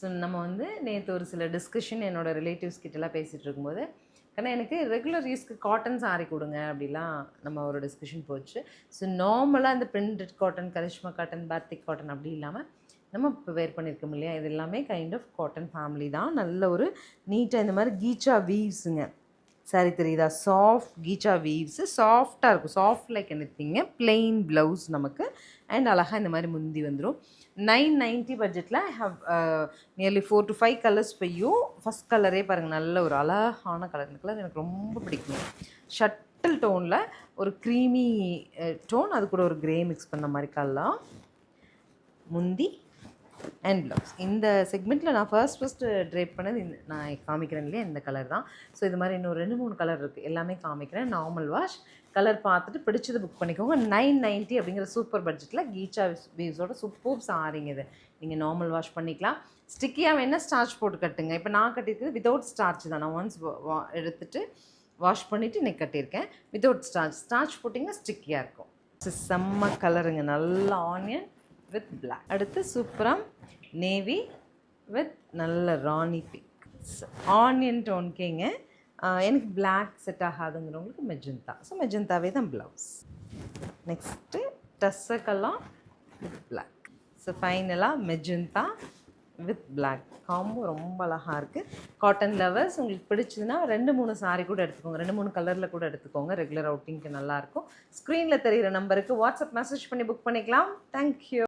So நம்ம வந்து நேற்று ஒரு சில டிஸ்கஷன் என்னோடய ரிலேட்டிவ்ஸ் கிட்டலாம் பேசிகிட்டு இருக்கும்போது, ஏன்னா எனக்கு ரெகுலர் யூஸ்க்கு காட்டன் சாரீ கொடுங்க அப்படிலாம் நம்ம ஒரு டிஸ்கஷன் போச்சு. ஸோ நார்மலாக இந்த printed cotton, Karishma cotton, பாத்திக் cotton அப்படி இல்லாமல் நம்ம இப்போ வேர் பண்ணியிருக்கோம் இல்லையா, இது எல்லாமே கைண்ட் ஆஃப் காட்டன் ஃபேமிலி தான். நல்ல ஒரு நீட்டாக இந்த மாதிரி கீச்சா வீவ்ஸுங்க. சாரி தெரியுதா? சாஃப்ட் கீச்சா வீவ்ஸு, சாஃப்டாக இருக்கும். Soft like anything. Plain blouse நமக்கு அண்ட் அழகாக இந்த மாதிரி முந்தி வந்துடும். 990 பட்ஜெட்டில் I have nearly 4 to 5 colours for you. First கலரே பாருங்கள், நல்ல ஒரு அழகான கலர். இந்த கலர் எனக்கு ரொம்ப பிடிக்கும். ஷட்டில் டோனில் ஒரு க்ரீமி டோன், அது கூட ஒரு க்ரே மிக்ஸ் பண்ண மாதிரி கலர். முந்தி அண்ட் ப்ளவுஸ். இந்த செக்மெண்ட்டில் நான் ஃபர்ஸ்ட் ட்ரேப் பண்ணது நான் காமிக்கிறேன் இல்லையா, இந்த கலர் தான். ஸோ இது மாதிரி இன்னும் 2-3 கலர் இருக்குது, எல்லாமே காமிக்கிறேன். நார்மல் வாஷ் கலர் பார்த்துட்டு பிடிச்சது புக் பண்ணிக்கோங்க. 990 அப்படிங்கிற சூப்பர் பட்ஜெட்டில் கீச்சா வீவ்ஸோட சூப்பர் சாரிங்க இது. நீங்கள் நார்மல் வாஷ் பண்ணிக்கலாம். ஸ்டிக்கியாக வேணால் ஸ்டார்ச் போட்டு கட்டுங்க. இப்போ நான் கட்டியிருக்கிறது வித்தவுட் ஸ்டார்ச் தான். நான் ஒன்ஸ் எடுத்துகிட்டு வாஷ் பண்ணிவிட்டு இன்னைக்கு கட்டியிருக்கேன் வித்தவுட் ஸ்டார்ச். ஸ்டார்ச் போட்டிங்கன்னா ஸ்டிக்கியாக இருக்கும். செம்ம கலருங்க, நல்ல ஆனியன் வித் பிளாக். அடுத்து சூப்பராக நேவி வித் நல்ல ராணி பிங்க். ஆனியன் டோன்கேங்க. எனக்கு பிளாக் செட் ஆகாதுங்கிறவங்களுக்கு மெஜந்தா. ஸோ மெஜந்தாவே தான் ப்ளவுஸ். நெக்ஸ்ட்டு டஸ்ஸக்கெல்லாம் வித் பிளாக். ஸோ ஃபைனலாக மெஜந்தா வித் பிளாக் காம்போ ரொம்ப அழகாக இருக்குது. காட்டன் லவர்ஸ் உங்களுக்கு பிடிச்சதுன்னா 2-3 சாரீ கூட எடுத்துக்கோங்க. 2-3 கலரில் கூட எடுத்துக்கோங்க. ரெகுலர் அவுட்டிங்க்கு நல்லாயிருக்கும். ஸ்க்ரீனில் தெரிகிற நம்பருக்கு வாட்ஸ்அப் மெசேஜ் பண்ணி புக் பண்ணிக்கலாம். தேங்க்யூ.